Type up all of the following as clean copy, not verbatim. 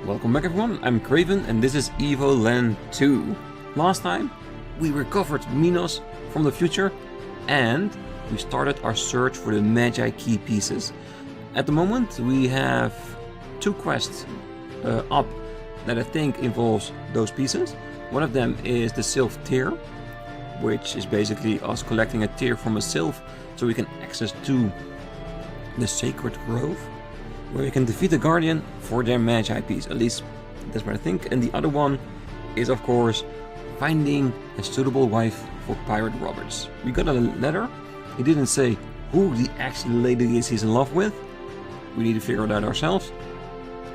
Welcome back everyone, I'm Craven and this is Evoland 2. Last time we recovered Minos from the future and we started our search for the Magi key pieces. At the moment we have 2 quests up that I think involves those pieces. One of them is the Sylph Tear, which is basically us collecting a tear from a Sylph so we can access to the Sacred Grove, where we can defeat the Guardian for their Magi piece. At least that's what I think. And the other one is of course finding a suitable wife for Pirate Roberts. We got a letter. He didn't say who the actual lady is he's in love with. We need to figure it out ourselves.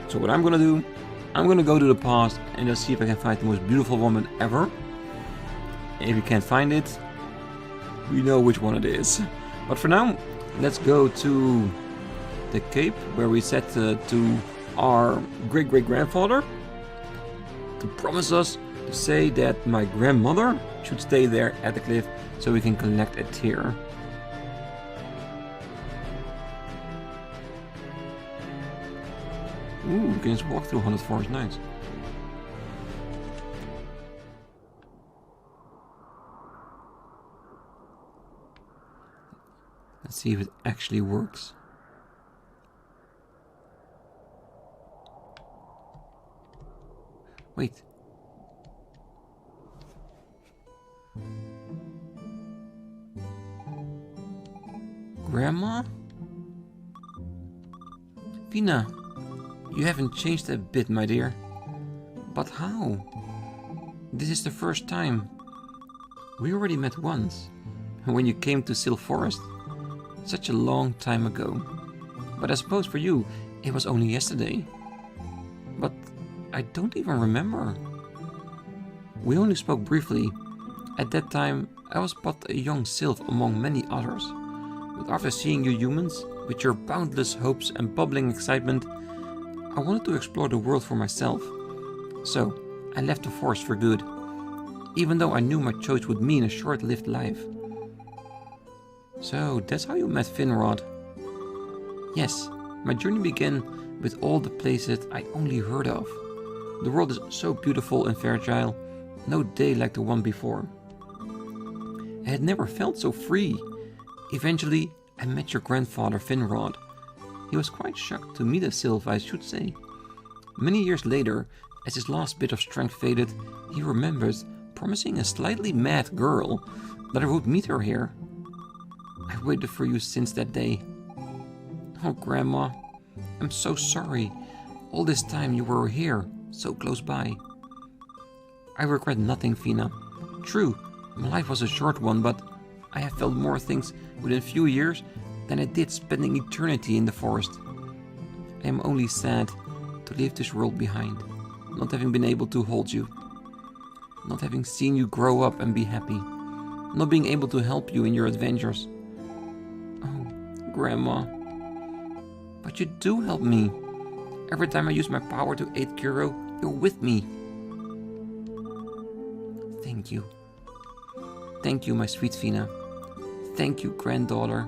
So what I'm gonna do, I'm gonna go to the past and just see if I can find the most beautiful woman ever. And if we can't find it, we know which one it is. But for now, let's go to the cape where we said to our great-great-grandfather to promise us to say that my grandmother should stay there at the cliff so we can collect a tear. Ooh, we can just walk through 100 forest, nice. Let's see if it actually works. Wait. Grandma? Fina, you haven't changed a bit, my dear. But how? This is the first time. We already met once, when you came to Sylph Forest. Such a long time ago. But I suppose for you, it was only yesterday. But I don't even remember. We only spoke briefly. At that time, I was but a young sylph among many others. But after seeing you humans, with your boundless hopes and bubbling excitement, I wanted to explore the world for myself. So, I left the forest for good, even though I knew my choice would mean a short-lived life. So, that's how you met Finrod. Yes, my journey began with all the places I only heard of. The world is so beautiful and fragile, no day like the one before. I had never felt so free. Eventually, I met your grandfather Finrod. He was quite shocked to meet a sylph, I should say. Many years later, as his last bit of strength faded, he remembers promising a slightly mad girl that I would meet her here. I've waited for you since that day. Oh, Grandma, I'm so sorry. All this time you were here, so close by. I regret nothing, Fina. True, my life was a short one, but I have felt more things within a few years than I did spending eternity in the forest. I am only sad to leave this world behind, not having been able to hold you, not having seen you grow up and be happy, not being able to help you in your adventures. Oh, Grandma, but you do help me. Every time I use my power to aid Shiro, you're with me. Thank you. Thank you, my sweet Fina. Thank you, granddaughter.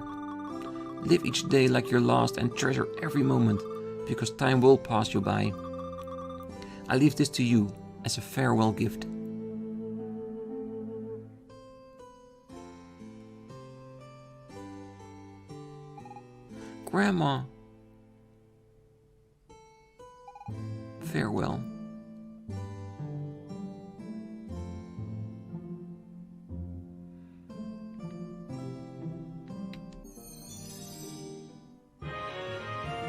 Live each day like your last and treasure every moment, because time will pass you by. I leave this to you as a farewell gift. Grandma. Farewell.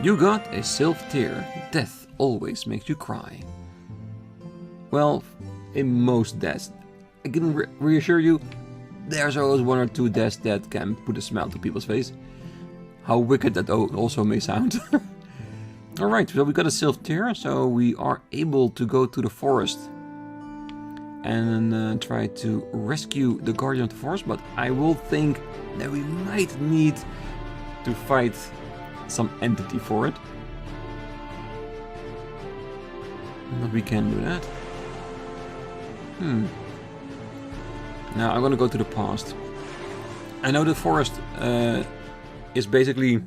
You got a Sylph Tear. Death always makes you cry. Well, in most deaths, I can reassure you, there's always 1 or 2 deaths that can put a smile to people's face. How wicked that also may sound. Alright, so we got a Sylph Tear, so we are able to go to the forest and try to rescue the Guardian of the Forest, but I will think that we might need to fight some entity for it. But we can do that. Now I'm gonna go to the past. I know the forest is basically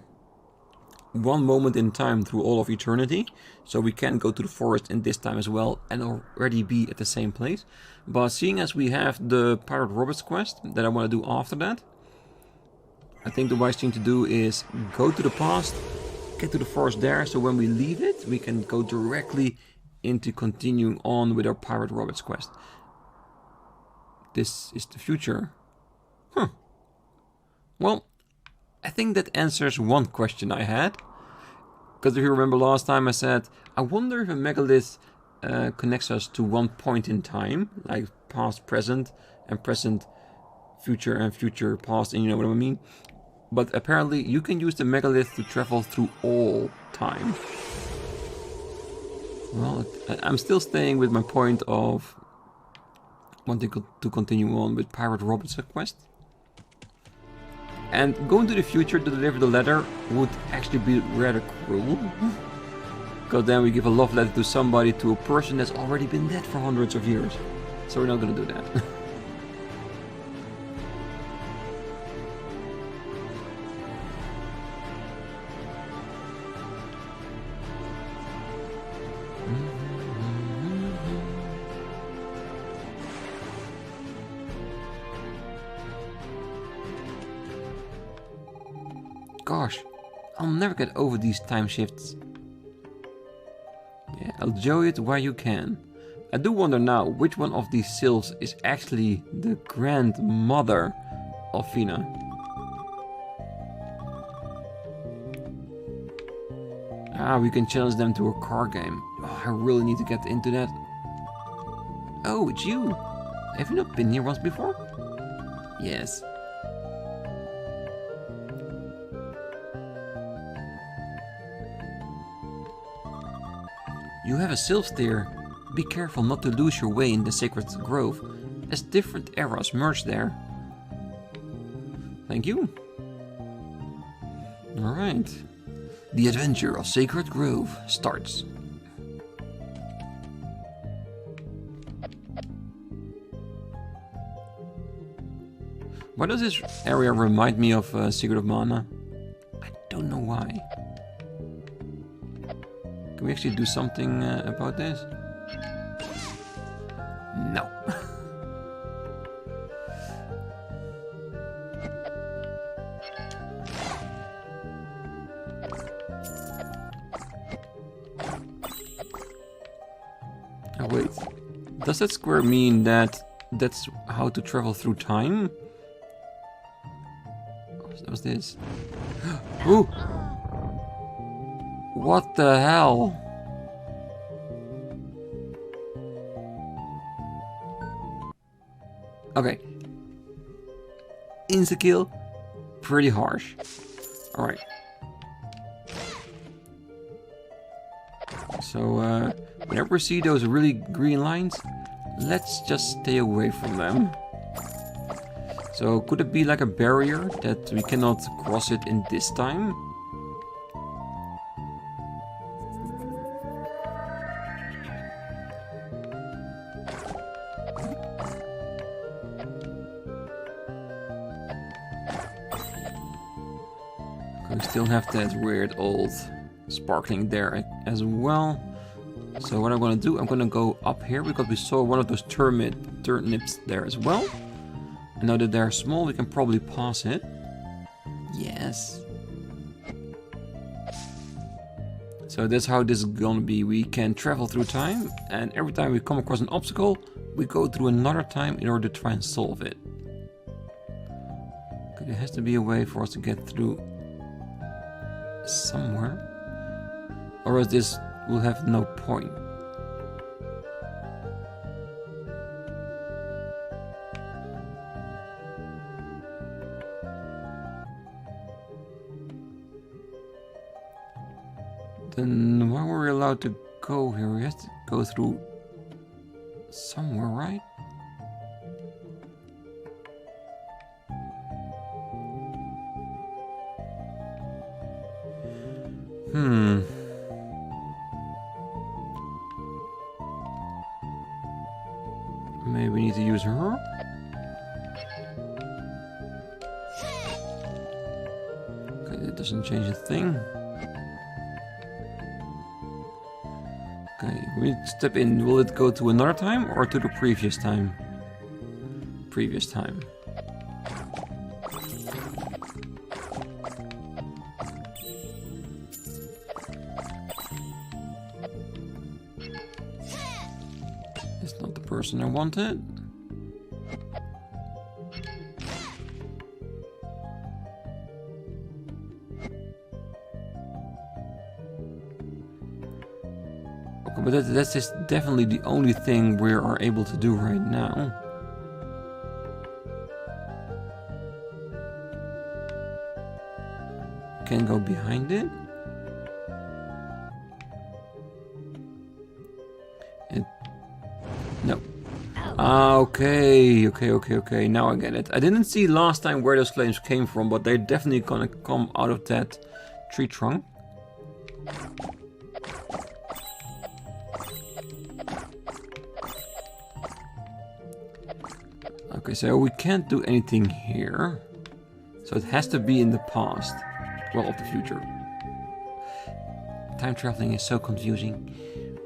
one moment in time through all of eternity. So we can go to the forest in this time as well and already be at the same place. But seeing as we have the Pirate Roberts quest that I want to do after that, I think the wise thing to do is go to the past, get to the forest there, so when we leave it, we can go directly into continuing on with our Pirate Roberts quest. This is the future. Huh. Well, I think that answers one question I had. Because if you remember last time I said, I wonder if a megalith connects us to one point in time, like past, present, and present, future, and future, past, and you know what I mean? But apparently you can use the megalith to travel through all time. Well, I'm still staying with my point of wanting to continue on with Pirate Roberts quest. And going to the future to deliver the letter would actually be rather cruel. Because then we give a love letter to somebody, to a person that's already been dead for hundreds of years. So we're not gonna do that. Gosh, I'll never get over these time shifts. Yeah, enjoy it while you can. I do wonder now which one of these sylphs is actually the grandmother of Fina. Ah, we can challenge them to a card game. Oh, I really need to get into that. Oh, it's you. Have you not been here once before? Yes. You have a sylph there. Be careful not to lose your way in the sacred grove, as different eras merge there. Thank you. Alright. The adventure of Sacred Grove starts. Why does this area remind me of Secret of Mana? I don't know why. Can we actually do something about this? No. Oh wait, does that square mean that that's how to travel through time? What was this? Ooh! What the hell? Okay. Insta-kill, pretty harsh. Alright. So, whenever we see those really green lines, let's just stay away from them. So, could it be like a barrier that we cannot cross it in this time? We still have that weird old sparkling there as well. So what I'm gonna do, I'm gonna go up here because we saw one of those turnips there as well. And now that they're small, we can probably pass it. Yes. So that's how this is gonna be. We can travel through time, and every time we come across an obstacle, we go through another time in order to try and solve it. Okay, there has to be a way for us to get through somewhere, or else this will have no point. Then why were we allowed to go here? We have to go through somewhere, right? Maybe we need to use her? Okay, that doesn't change a thing. Okay, we step in. Will it go to another time or to the previous time? Previous time. It's not the person I wanted. But that's just definitely the only thing we are able to do right now. Can go behind it. No. Okay. Now I get it. I didn't see last time where those flames came from, but they're definitely gonna come out of that tree trunk. Okay, so we can't do anything here. So it has to be in the past. Well, of the future. Time traveling is so confusing.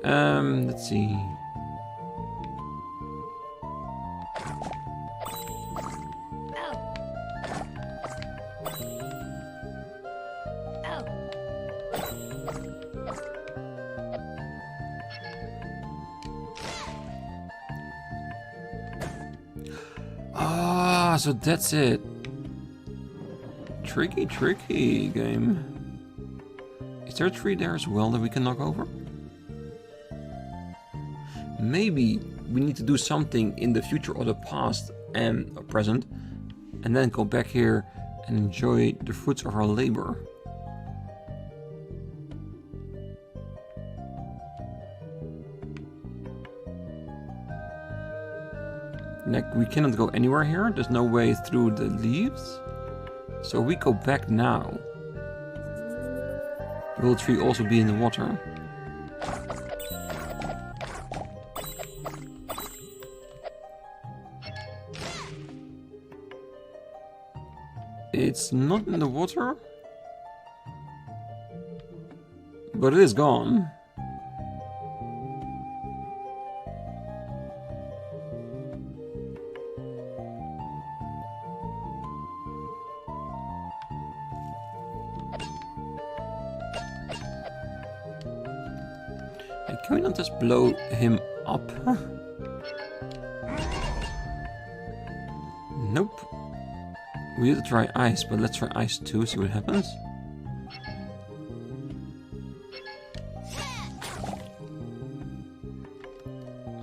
Let's see. Ah, so that's it. Tricky game. Is there a tree there as well that we can knock over? Maybe we need to do something in the future or the past and present, and then go back here and enjoy the fruits of our labor. Like, we cannot go anywhere here. There's no way through the leaves. So we go back now. Will the tree also be in the water? It's not in the water. But it is gone. Can we not just blow him up? Nope. We need to try ice, but let's try ice too, see what happens.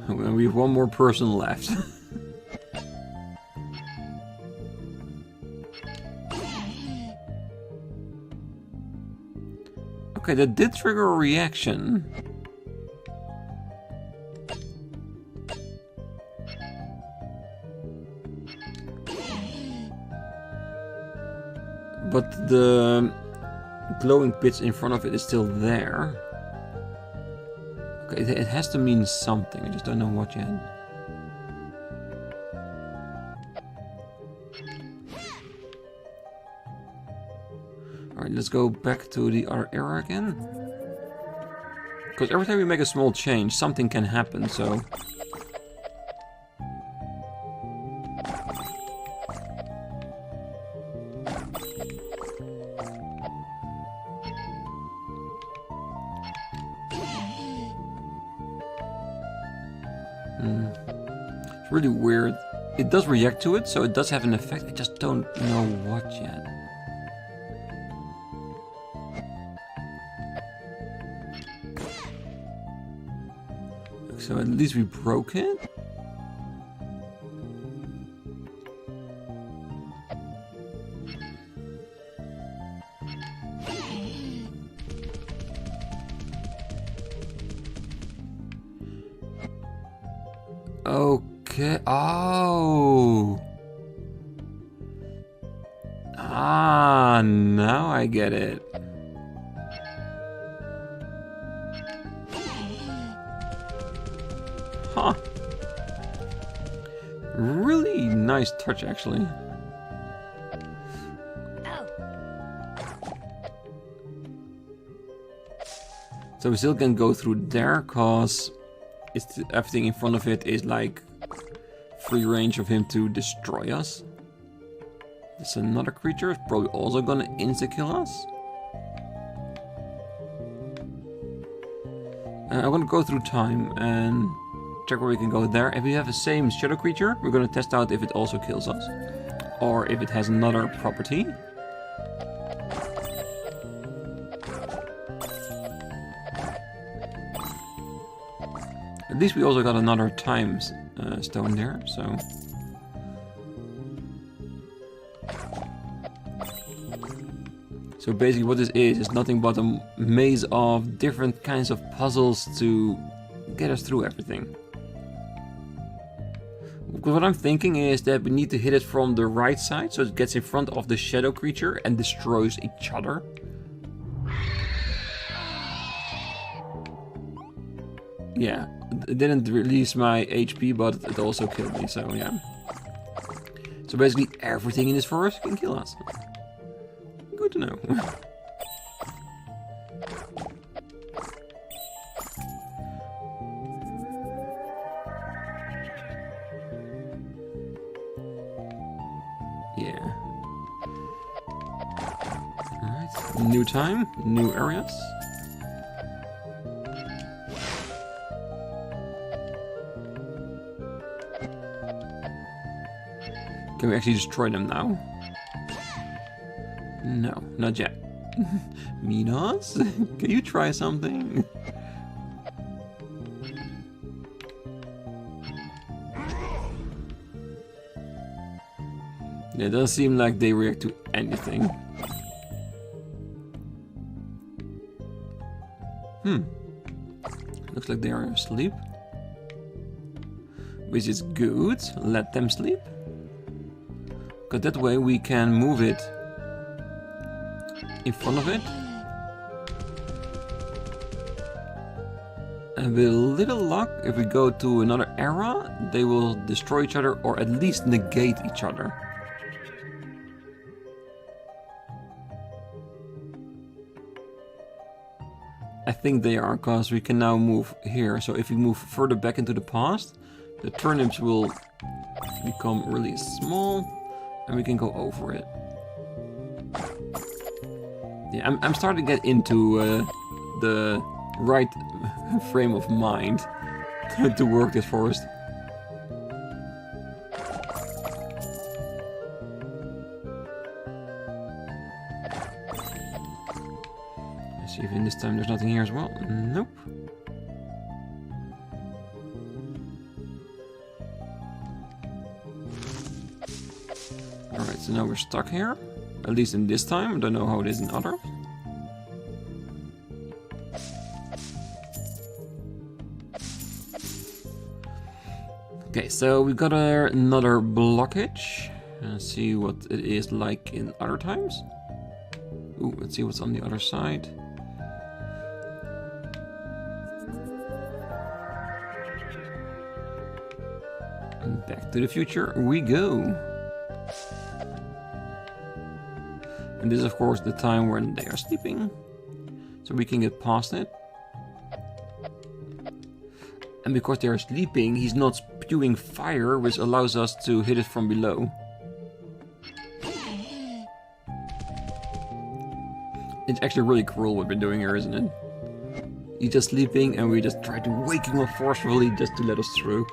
We have one more person left. Okay, that did trigger a reaction. But the glowing bits in front of it is still there. Okay, it has to mean something. I just don't know what yet. Alright, let's go back to the other area again. Because every time we make a small change, something can happen, so... It's really weird. It does react to it, so it does have an effect. I just don't know what yet. So at least we broke it. Okay. Oh. Ah, now I get it. Huh. Really nice touch, actually. So So we still can go through there, cause everything in front of it is like free range of him to destroy us. There's another creature, it's probably also gonna insta-kill us. I'm gonna go through time and check where we can go there. If we have the same shadow creature, we're gonna test out if it also kills us. Or if it has another property. At least we also got another time stone there, so... So basically what this is nothing but a maze of different kinds of puzzles to get us through everything. Because what I'm thinking is that we need to hit it from the right side, so it gets in front of the shadow creature and destroys each other. Yeah, it didn't release my HP, but it also killed me, so yeah. So basically everything in this forest can kill us. Good to know. Yeah. Alright, new time, new areas. Can we actually destroy them now? No, not yet. Minos, can you try something? It doesn't seem like they react to anything. Looks like they are asleep. Which is good. Let them sleep. Because that way we can move it in front of it. And with a little luck, if we go to another era, they will destroy each other or at least negate each other. I think they are, because we can now move here. So if we move further back into the past, the turnips will become really small and we can go over it. Yeah, I'm starting to get into the right frame of mind to work this forest. Let's see if in this time there's nothing here as well. Nope. Alright, so now we're stuck here. At least in this time. I don't know how it is in others. Okay, so we got another blockage. Let's see what it is like in other times. Ooh, let's see what's on the other side. And back to the future we go. And this is of course the time when they are sleeping. So we can get past it. And because they are sleeping, he's not spewing fire, which allows us to hit it from below. It's actually really cruel what we're doing here, isn't it? He's just sleeping and we just try to wake him up forcefully just to let us through.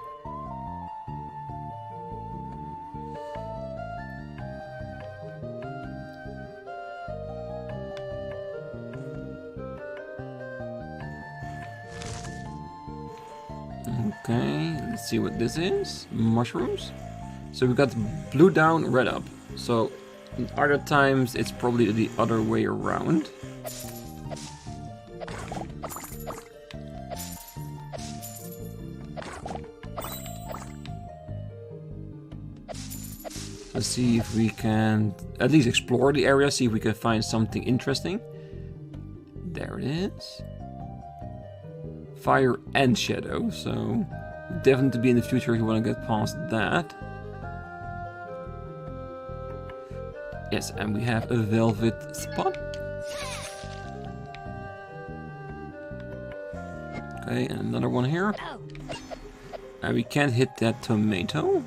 Okay, let's see what this is. Mushrooms. So we got blue down, red up. So in other times it's probably the other way around. Let's see if we can at least explore the area, see if we can find something interesting. There it is. Fire and shadow, so definitely to be in the future if you want to get past that. Yes, and we have a velvet spot. Okay, and another one here. And we can't hit that tomato.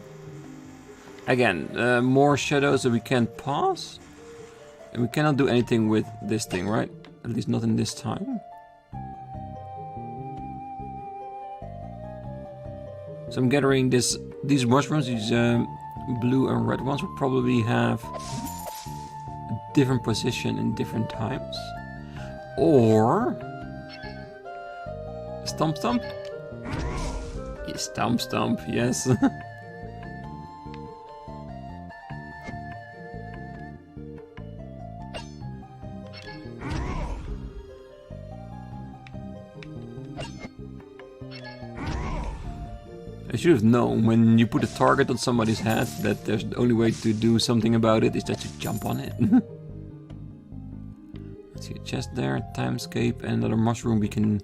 Again, more shadows that we can't pass. And we cannot do anything with this thing, right? At least not in this time. So I'm gathering these mushrooms, these blue and red ones, will probably have a different position in different times. Or... Stomp Stomp? Yeah, Stomp Stomp, yes. I should have known when you put a target on somebody's head that there's the only way to do something about it is that you jump on it. Let's see a chest there, timescape, and another mushroom we can...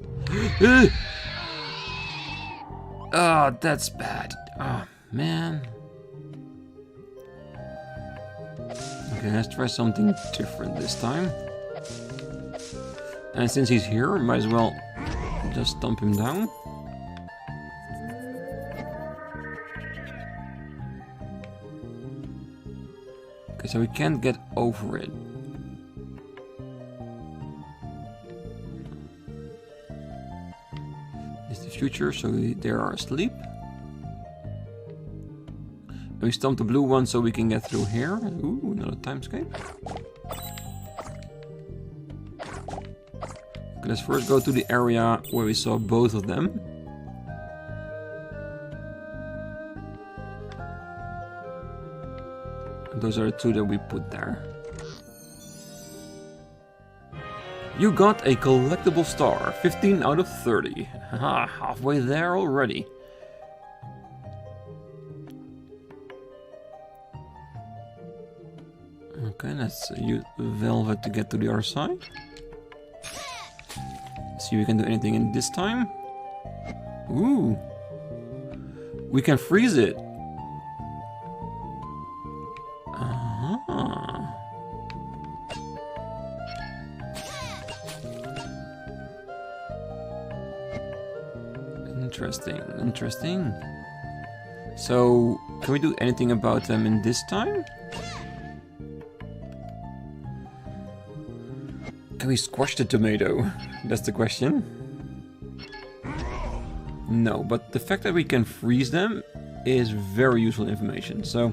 Oh, that's bad. Oh, man. Okay, let's try something different this time. And since he's here, might as well just stomp him down. Okay, so we can't get over it. It's the future, so they are asleep. And we stomp the blue one so we can get through here. Ooh, another timescape. Okay, let's first go to the area where we saw both of them. Those are the two that we put there. You got a collectible star, 15 out of 30. Haha, halfway there already. Okay, let's use Velvet to get to the other side. See if we can do anything in this time. Ooh. We can freeze it. Interesting, interesting. So, can we do anything about them in this time? Can we squash the tomato? That's the question. No, but the fact that we can freeze them is very useful information. So,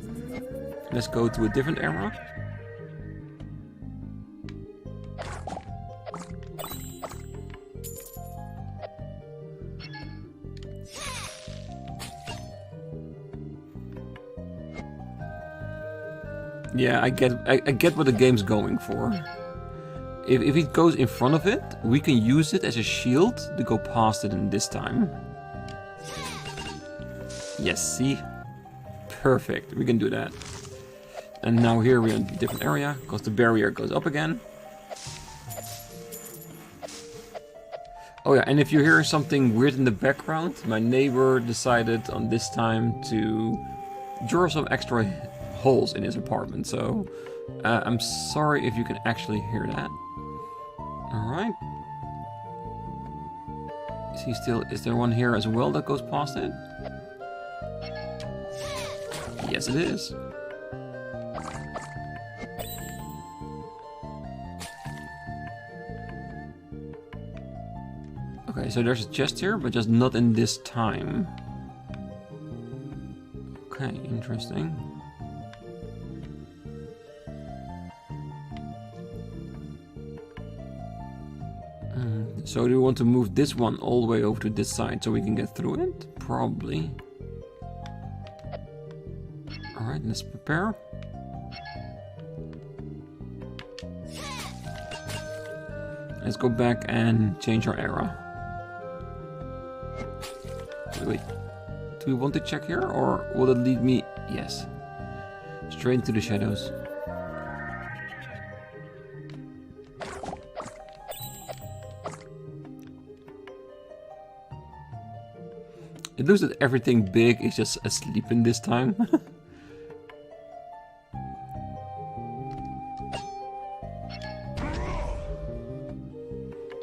let's go to a different area. Yeah, I get what the game's going for. If it goes in front of it, we can use it as a shield to go past it in this time. Yes, see? Perfect, we can do that. And now here we're in a different area, because the barrier goes up again. Oh yeah, and if you hear something weird in the background, my neighbor decided on this time to draw some extra holes in his apartment, so I'm sorry if you can actually hear that. Alright. Is there one here as well that goes past it? Yes, it is. Okay, so there's a chest here, but just not in this time. Okay, interesting. So do we want to move this one all the way over to this side so we can get through it? Probably. Alright, let's prepare. Let's go back and change our era. Wait. Do we want to check here, or will it lead me? Yes. Straight into the shadows. It looks that everything big is just asleep in this time.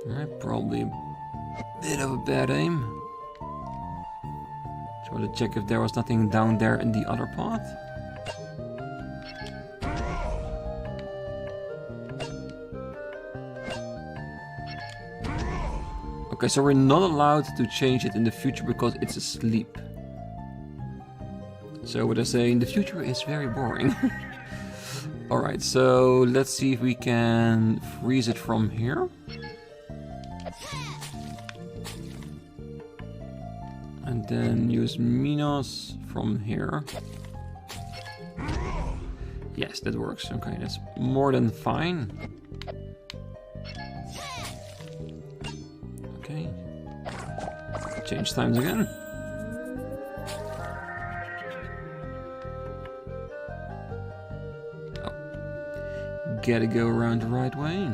Alright, probably a bad aim. Just want to check if there was nothing down there in the other path. Okay, so we're not allowed to change it in the future because it's asleep. So what I say in the future is very boring. Alright, so let's see if we can freeze it from here. And then use Minos from here. Yes, that works. Okay, that's more than fine. Okay. Change times again. Oh. Gotta go around the right way.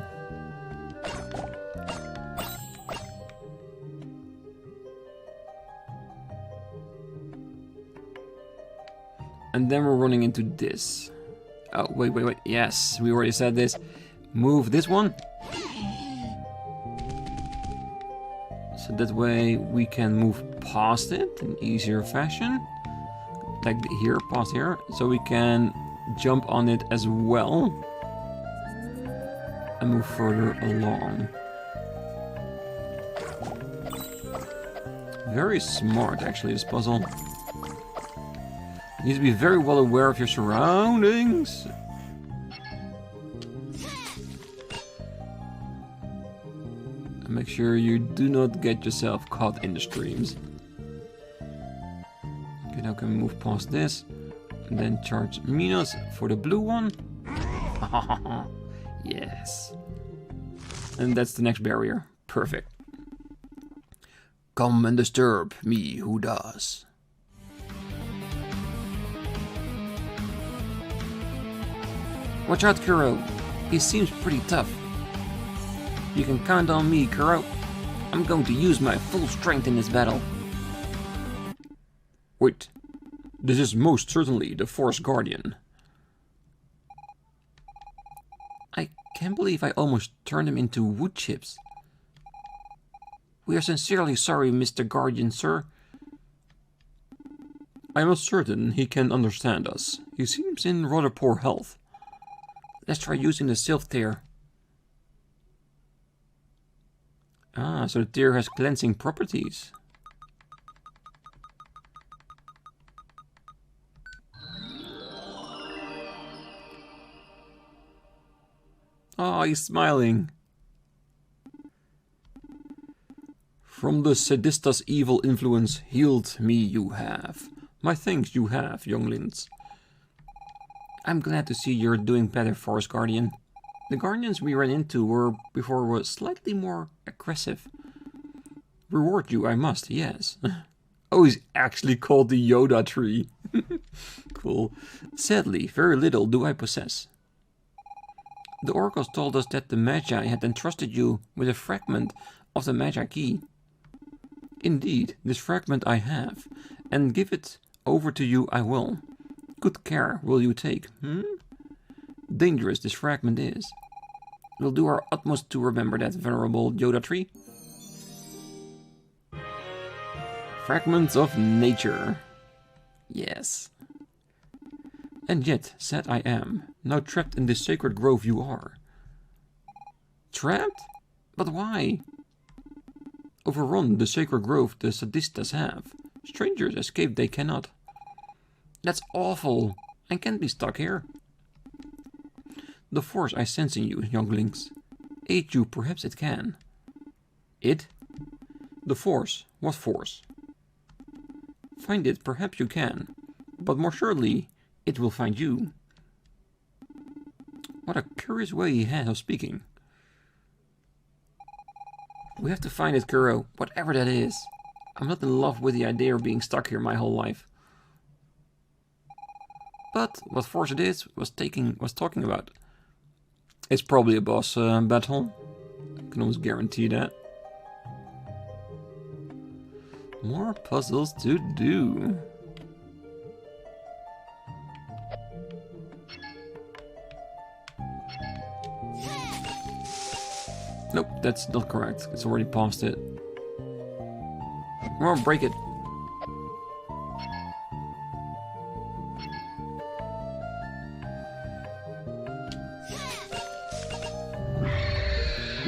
And then we're running into this. Oh, wait. Yes, we already said this. Move this one. So that way we can move past it in easier fashion. Like here, past here. So we can jump on it as well. And move further along. Very smart, actually, this puzzle. You need to be very well aware of your surroundings. And make sure you do not get yourself caught in the streams. Okay, now can we move past this. And then charge Minos for the blue one. Yes. And that's the next barrier. Perfect. Come and disturb me who does. Watch out, Kuro. He seems pretty tough. You can count on me, Kuro. I'm going to use my full strength in this battle. Wait. This is most certainly the Force Guardian. I can't believe I almost turned him into wood chips. We are sincerely sorry, Mr. Guardian, sir. I'm not certain he can understand us. He seems in rather poor health. Let's try using the Sylph Tear. Ah, so the tear has cleansing properties. Oh, he's smiling. From the Sedista's evil influence, healed me you have. My thanks you have, younglings. I'm glad to see you're doing better, Force Guardian. The Guardians we ran into were slightly more aggressive. Reward you, I must, yes. Oh, he's actually called the Yoda tree. Cool. Sadly, very little do I possess. The oracles told us that the Magi had entrusted you with a fragment of the Magi key. Indeed, this fragment I have, and give it over to you I will. Good care will you take, Dangerous this fragment is. We'll do our utmost to remember that venerable Yoda tree. Fragments of nature. Yes. And yet, sad I am, now trapped in this sacred grove you are. Trapped? But why? Overrun the sacred grove the Sadistas have. Strangers escape they cannot. That's awful. I can't be stuck here. The force I sense in you, younglings. Aid you, perhaps it can. It? The force. What force? Find it, perhaps you can. But more surely, it will find you. What a curious way he has of speaking. We have to find it, Kuro, whatever that is. I'm not in love with the idea of being stuck here my whole life. But what force it is was talking about. It's probably a boss battle. I can almost guarantee that. More puzzles to do. Nope, that's not correct. It's already past it. Come on, break it.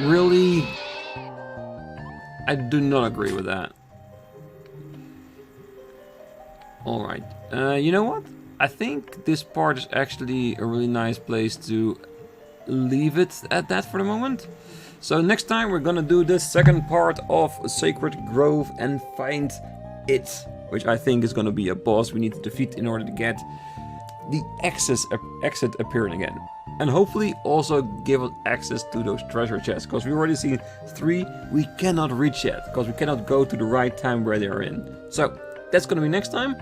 Really? I do not agree with that. Alright. You know what? I think this part is actually a really nice place to leave it at that for the moment. So next time we're gonna do the second part of Sacred Grove and find it, which I think is gonna be a boss we need to defeat in order to get the exit appearing again. And hopefully also give us access to those treasure chests, because we already seen 3 we cannot reach yet, because we cannot go to the right time where they are in. So that's gonna be next time.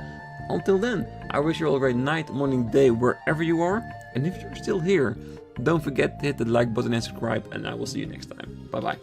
Until then, I wish you all a great night, morning, day, wherever you are. And if you're still here, don't forget to hit the like button and subscribe, and I will see you next time. Bye bye.